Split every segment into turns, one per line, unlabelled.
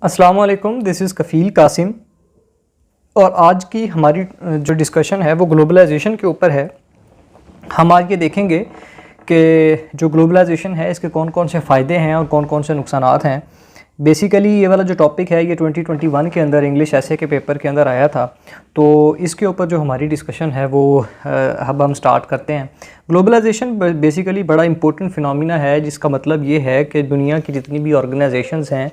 अस्सलाम वालेकुम, this is कफ़ील कासिम। और आज की हमारी जो डिस्कशन है वो ग्लोबलाइजेशन के ऊपर है। हम आज ये देखेंगे कि जो ग्लोबलाइजेशन है इसके कौन कौन से फ़ायदे हैं और कौन कौन से नुकसानात हैं। बेसिकली ये वाला जो टॉपिक है ये 2021 के अंदर इंग्लिश ऐसे के पेपर के अंदर आया था, तो इसके ऊपर जो हमारी डिस्कशन है वो अब हम स्टार्ट करते हैं। ग्लोबलाइजेशन बेसिकली बड़ा इंपॉर्टेंट फिनोमिना है, जिसका मतलब ये है कि दुनिया की जितनी भी ऑर्गेनाइजेशंस हैं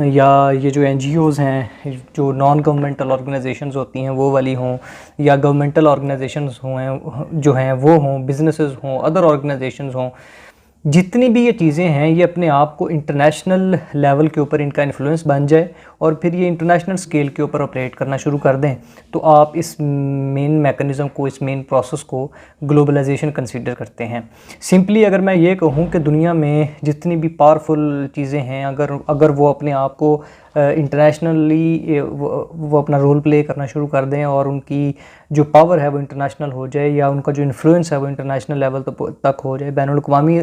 या ये जो एनजीओज़ हैं, जो नॉन गवर्नमेंटल ऑर्गेनाइजेशंस होती हैं वो वाली हों, या गवर्नमेंटल ऑर्गेनाइजेशंस हों जो हैं वो हों, बिजनेसेस हों, अदर ऑर्गेनाइजेशंस हों, जितनी भी ये चीज़ें हैं ये अपने आप को इंटरनेशनल लेवल के ऊपर इनका इन्फ्लुएंस बन जाए और फिर ये इंटरनेशनल स्केल के ऊपर ऑपरेट करना शुरू कर दें, तो आप इस मेन मैकेनिज़्म को, इस मेन प्रोसेस को ग्लोबलाइजेशन कंसीडर करते हैं। सिंपली अगर मैं ये कहूँ कि दुनिया में जितनी भी पावरफुल चीज़ें हैं, अगर वो अपने आप को इंटरनेशनली वो अपना रोल प्ले करना शुरू कर दें और उनकी जो पावर है वो इंटरनेशनल हो जाए, या उनका जो इन्फ्लुएंस है वो इंटरनेशनल लेवल तक हो जाए, बैनुल-अक़वामी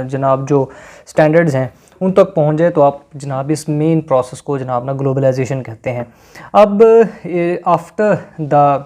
जनाब जो स्टैंडर्ड्स हैं उन तक पहुंच जाए, तो आप जनाब इस मेन प्रोसेस को जनाब ना ग्लोबलाइजेशन कहते हैं। अब आफ्टर द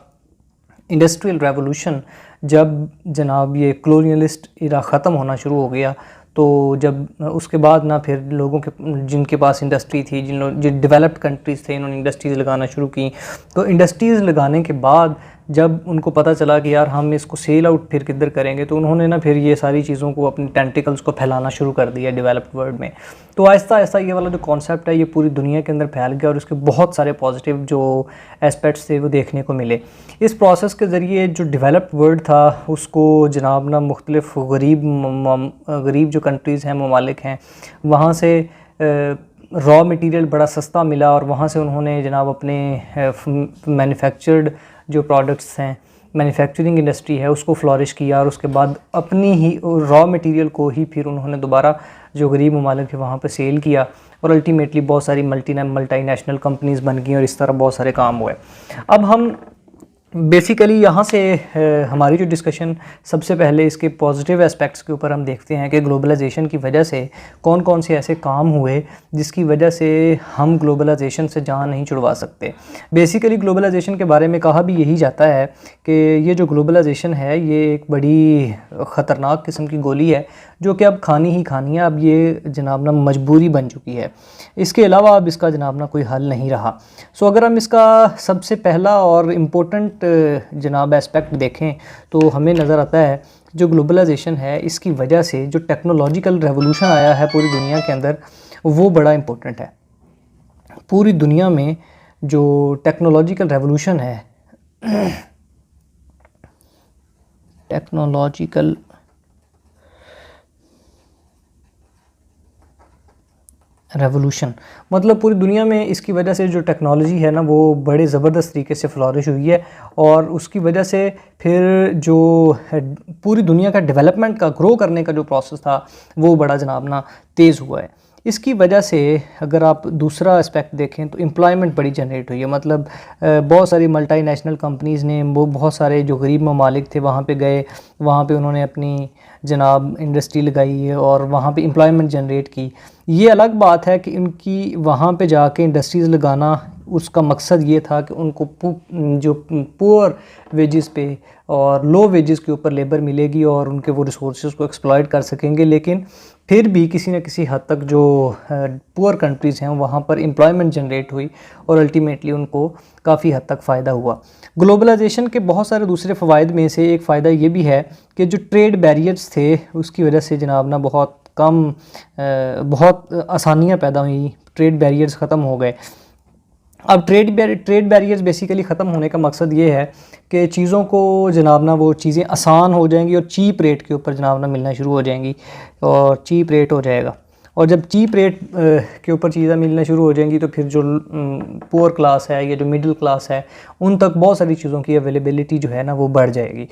इंडस्ट्रियल रेवोल्यूशन, जब जनाब ये कॉलोनियलिस्ट इरा ख़त्म होना शुरू हो गया, तो जब उसके बाद ना फिर लोगों के जिनके पास इंडस्ट्री थी, जो डेवलप्ड कंट्रीज़ थे, इन्होंने इंडस्ट्रीज़ लगाना शुरू की। तो इंडस्ट्रीज़ लगाने के बाद जब उनको पता चला कि यार हम इसको सेल आउट फिर किधर करेंगे, तो उन्होंने ना फिर ये सारी चीज़ों को, अपनी टेंटिकल्स को फैलाना शुरू कर दिया डेवलप्ड वर्ल्ड में। तो आहिस्ता आहिस्ता ये वाला जो कॉन्सेप्ट है ये पूरी दुनिया के अंदर फैल गया और उसके बहुत सारे पॉजिटिव जो एस्पेक्ट्स थे वो देखने को मिले। इस प्रोसेस के ज़रिए जो डेवलप्ड वर्ल्ड था उसको जनाब ना मुख्तलिफ गरीब जो कंट्रीज़ हैं, ममालिक हैं, वहाँ से रॉ मटेरियल बड़ा सस्ता मिला और वहाँ से उन्होंने जनाब अपने मैन्युफैक्चर्ड जो प्रोडक्ट्स हैं, मैन्युफैक्चरिंग इंडस्ट्री है, उसको फ्लॉरिश किया और उसके बाद अपनी ही रॉ मटेरियल को ही फिर उन्होंने दोबारा जो गरीब ममालिक है वहाँ पे सेल किया और अल्टीमेटली बहुत सारी मल्टीनेशनल कंपनीज़ बन गई और इस तरह बहुत सारे काम हुए। अब हम बेसिकली यहाँ से हमारी जो डिस्कशन, सबसे पहले इसके पॉजिटिव एस्पेक्ट्स के ऊपर हम देखते हैं कि ग्लोबलाइजेशन की वजह से कौन कौन से ऐसे काम हुए जिसकी वजह से हम ग्लोबलाइजेशन से जान नहीं छुड़वा सकते। बेसिकली ग्लोबलाइजेशन के बारे में कहा भी यही जाता है कि ये जो ग्लोबलाइजेशन है ये एक बड़ी ख़तरनाक किस्म की गोली है जो कि अब खानी ही खानी है। अब ये जनाब ना मजबूरी बन चुकी है, इसके अलावा अब इसका जनाब ना कोई हल नहीं रहा। सो अगर हम इसका सबसे पहला और इम्पोर्टेंट जनाब एस्पेक्ट देखें तो हमें नज़र आता है जो ग्लोबलाइजेशन है इसकी वजह से जो टेक्नोलॉजिकल रेवोल्यूशन आया है पूरी दुनिया के अंदर वो बड़ा इम्पोर्टेंट है। पूरी दुनिया में जो टेक्नोलॉजिकल रेवोल्यूशन है, टेक्नोलॉजिकल रेवोल्यूशन मतलब पूरी दुनिया में इसकी वजह से जो टेक्नोलॉजी है ना वो बड़े ज़बरदस्त तरीके से फ्लॉरिश हुई है और उसकी वजह से फिर जो पूरी दुनिया का डेवलपमेंट का, ग्रो करने का जो प्रोसेस था वो बड़ा जनाब ना तेज़ हुआ है। इसकी वजह से अगर आप दूसरा एस्पेक्ट देखें तो एम्प्लॉयमेंट बड़ी जनरेट हुई है। मतलब बहुत सारी मल्टीनेशनल कंपनीज़ ने, वो बहुत सारे जो गरीब ममालिक थे वहाँ पे गए, वहाँ पे उन्होंने अपनी जनाब इंडस्ट्री लगाई है और वहाँ पे एम्प्लॉयमेंट जनरेट की। ये अलग बात है कि उनकी वहाँ पे जाके इंडस्ट्रीज़ लगाना, उसका मकसद ये था कि उनको जो पुअर वेजेस पे और लो वेजेस के ऊपर लेबर मिलेगी और उनके वो रिसोर्सेज को एक्सप्लॉइट कर सकेंगे। लेकिन फिर भी किसी न किसी हद तक जो पुअर कंट्रीज़ हैं वहाँ पर एम्प्लॉयमेंट जनरेट हुई और अल्टीमेटली उनको काफ़ी हद तक फ़ायदा हुआ। ग्लोबलाइजेशन के बहुत सारे दूसरे फ़वाइद में से एक फ़ायदा ये भी है कि जो ट्रेड बैरियर्स थे उसकी वजह से जनाब ना बहुत आसानियाँ पैदा हुई, ट्रेड बैरियर्स ख़त्म हो गए। अब ट्रेड बैरियर्स बेसिकली ख़त्म होने का मकसद ये है कि चीज़ों को जनाब ना वो चीज़ें आसान हो जाएंगी और चीप रेट के ऊपर जनाब ना मिलना शुरू हो जाएंगी और चीप रेट हो जाएगा। और जब चीप रेट के ऊपर चीज़ें मिलना शुरू हो जाएंगी तो फिर जो पुअर क्लास है या जो मिडिल क्लास है उन तक बहुत सारी चीज़ों की अवेलेबिलिटी जो है ना वो बढ़ जाएगी।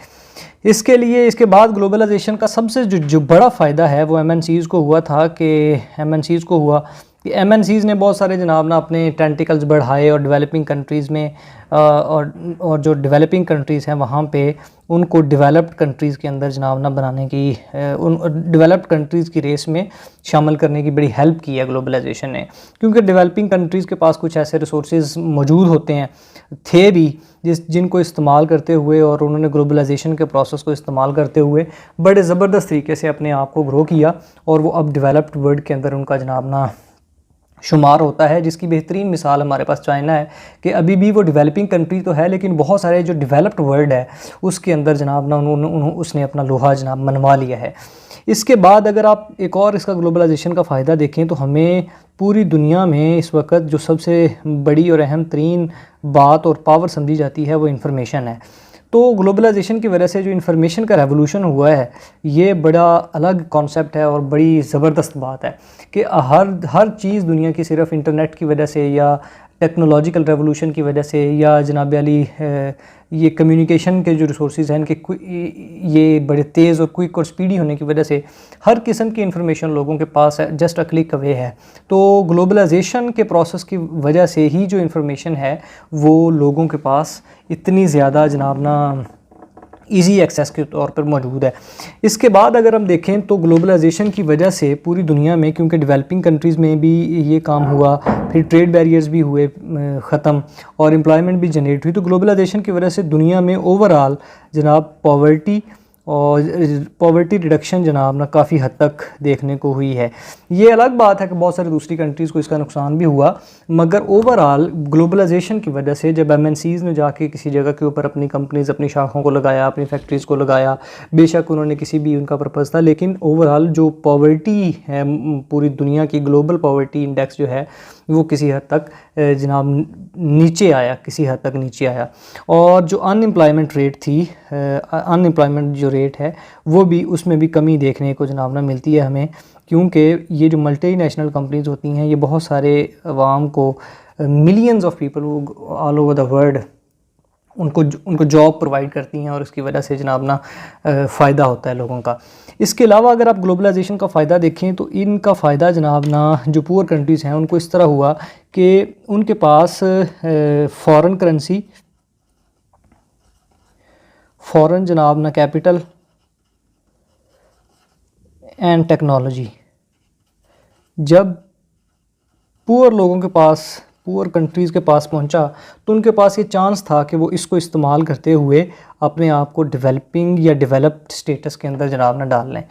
इसके बाद ग्लोबलाइजेशन का सबसे जो बड़ा फ़ायदा है वो एमएनसीज़ को हुआ था कि कि MNCs ने बहुत सारे जनाब ना अपने टेंटिकल्स बढ़ाए और डेवलपिंग कंट्रीज़ में और जो डेवलपिंग कंट्रीज़ हैं वहाँ पे उनको डेवलप्ड कंट्रीज़ के अंदर जनाब ना बनाने की उन डेवलप्ड कंट्रीज़ की रेस में शामिल करने की बड़ी हेल्प की है ग्लोबलाइजेशन ने, क्योंकि डेवलपिंग कंट्रीज़ के पास कुछ ऐसे रिसोर्सेज मौजूद होते हैं, थे भी, जिनको इस्तेमाल करते हुए और उन्होंने ग्लोबलाइजेशन के प्रोसेस को इस्तेमाल करते हुए बड़े ज़बरदस्त तरीके से अपने आप को ग्रो किया और वो अब डेवलप्ड वर्ल्ड के अंदर उनका जनाब ना शुमार होता है। जिसकी बेहतरीन मिसाल हमारे पास चाइना है कि अभी भी वो डेवलपिंग कंट्री तो है, लेकिन बहुत सारे जो डेवलप्ड वर्ल्ड है उसके अंदर जनाब ना उसने अपना लोहा जनाब मनवा लिया है। इसके बाद अगर आप एक और इसका ग्लोबलाइजेशन का फ़ायदा देखें तो हमें पूरी दुनिया में इस वक्त जो सबसे बड़ी और अहम तरीन बात और पावर समझी जाती है वो इंफॉर्मेशन है। तो ग्लोबलाइजेशन की वजह से जो इन्फॉर्मेशन का रेवोल्यूशन हुआ है ये बड़ा अलग कॉन्सेप्ट है और बड़ी ज़बरदस्त बात है कि हर चीज़ दुनिया की सिर्फ इंटरनेट की वजह से या टेक्नोलॉजिकल रेवोल्यूशन की वजह से या जनाब अली ये कम्युनिकेशन के जो रिसोर्सेज हैं इनके ये बड़े तेज़ और क्विक और स्पीडी होने की वजह से हर किस्म की इन्फॉर्मेशन लोगों के पास है, जस्ट अ क्लिक अवे है। तो ग्लोबलाइजेशन के प्रोसेस की वजह से ही जो इन्फॉर्मेशन है वो लोगों के पास इतनी ज़्यादा जनाब ना इजी एक्सेस के तौर पर मौजूद है। इसके बाद अगर हम देखें तो ग्लोबलाइजेशन की वजह से पूरी दुनिया में, क्योंकि डेवलपिंग कंट्रीज़ में भी ये काम हुआ, फिर ट्रेड बैरियर्स भी हुए ख़त्म और एम्प्लॉयमेंट भी जनरेट हुई, तो ग्लोबलाइजेशन की वजह से दुनिया में ओवरऑल जनाब पॉवर्टी रिडक्शन जनाब ना काफ़ी हद तक देखने को हुई है। ये अलग बात है कि बहुत सारी दूसरी कंट्रीज़ को इसका नुकसान भी हुआ, मगर ओवरऑल ग्लोबलाइजेशन की वजह से जब MNCs ने जाके किसी जगह के ऊपर अपनी कंपनीज़ अपनी शाखों को लगाया, अपनी फैक्ट्रीज़ को लगाया, बेशक उन्होंने किसी भी उनका पर्पज़ था, लेकिन ओवरऑल जो पॉवर्टी है पूरी दुनिया की ग्लोबल पॉवर्टी इंडेक्स जो है वो किसी हद तक जनाब नीचे आया, किसी हद तक नीचे आया। और जो अनएम्प्लॉयमेंट रेट थी, अनएम्प्लॉयमेंट जो रेट है वो भी, उसमें भी कमी देखने को जनाब ना मिलती है हमें, क्योंकि ये जो मल्टीनेशनल कंपनीज़ होती हैं ये बहुत सारे अवाम को, millions of people all over the world उनको जॉब प्रोवाइड करती हैं और इसकी वजह से जनाब ना फ़ायदा होता है लोगों का। इसके अलावा अगर आप ग्लोबलाइजेशन का फ़ायदा देखें तो इनका फ़ायदा जनाब ना जो पुअर कंट्रीज़ हैं उनको इस तरह हुआ कि उनके पास फॉरेन करेंसी, फॉरेन जनाब ना कैपिटल एंड टेक्नोलॉजी, जब पुअर लोगों के पास, पुअर कंट्रीज़ के पास पहुंचा तो उनके पास ये चांस था कि वो इसको इस्तेमाल करते हुए अपने आप को डेवलपिंग या डेवलप्ड स्टेटस के अंदर जनाब ना डाल लें।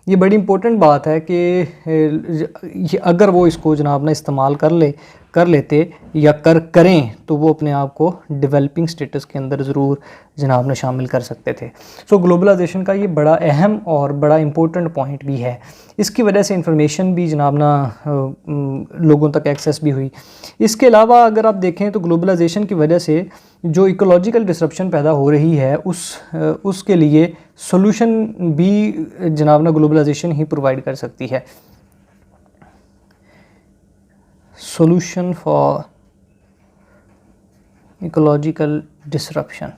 ये बड़ी इंपॉर्टेंट बात है कि अगर वो इसको जनाब ना इस्तेमाल कर लेते या करें तो वो अपने आप को डेवलपिंग स्टेटस के अंदर ज़रूर जनाब ना शामिल कर सकते थे। सो ग्लोबलाइजेशन का ये बड़ा अहम और बड़ा इम्पोर्टेंट पॉइंट भी है। इसकी वजह से इंफॉर्मेशन भी जनाब ना लोगों तक एक्सेस भी हुई। इसके अलावा अगर आप देखें तो ग्लोबलाइजेशन की वजह से जो इकोलॉजिकल डिसरप्शन पैदा हो रही है उसके लिए सोल्यूशन भी जनाब ना ग्लोबलाइजेशन ही प्रोवाइड कर सकती है। सॉल्यूशन फॉर इकोलॉजिकल डिसरप्शन,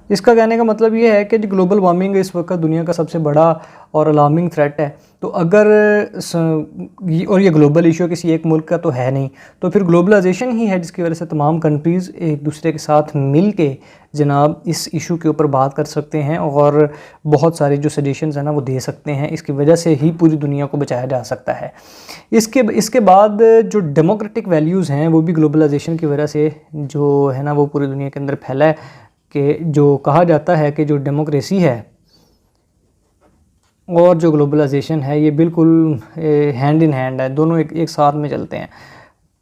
इसका कहने का मतलब ये है कि जो ग्लोबल वार्मिंग इस वक्त दुनिया का सबसे बड़ा और अलार्मिंग थ्रेट है, तो अगर और ये ग्लोबल इशू किसी एक मुल्क का तो है नहीं, तो फिर ग्लोबलाइजेशन ही है जिसकी वजह से तमाम कंट्रीज़ एक दूसरे के साथ मिल के जनाब इस इशू के ऊपर बात कर सकते हैं और बहुत सारे जो सजेशंस हैं ना वो दे सकते हैं। इसकी वजह से ही पूरी दुनिया को बचाया जा सकता है। इसके बाद जो डेमोक्रेटिक वैल्यूज़ हैं वो भी ग्लोबलाइजेशन की वजह से जो है ना वो पूरी दुनिया के अंदर फैला है, कि जो कहा जाता है कि जो डेमोक्रेसी है और जो ग्लोबलाइजेशन है ये बिल्कुल हैंड इन हैंड है, दोनों एक साथ में चलते हैं।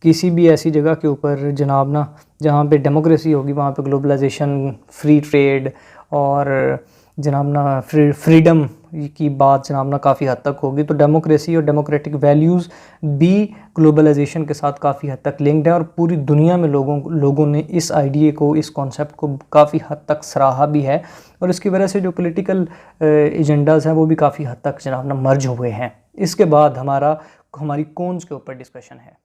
किसी भी ऐसी जगह के ऊपर जनाब ना जहाँ पे डेमोक्रेसी होगी वहाँ पे ग्लोबलाइजेशन, फ्री ट्रेड और जनाब ना फ्रीडम की बात जनाब ना काफ़ी हद तक होगी। तो डेमोक्रेसी और डेमोक्रेटिक वैल्यूज़ भी ग्लोबलाइजेशन के साथ काफ़ी हद तक लिंक्ड है और पूरी दुनिया में लोगों ने इस आइडिया को, इस कॉन्सेप्ट को काफ़ी हद तक सराहा भी है और इसकी वजह से जो पॉलिटिकल एजेंडाज़ हैं वो भी काफ़ी हद तक जनाब ना मर्ज हुए हैं। इसके बाद हमारी कॉन्स के ऊपर डिस्कशन है।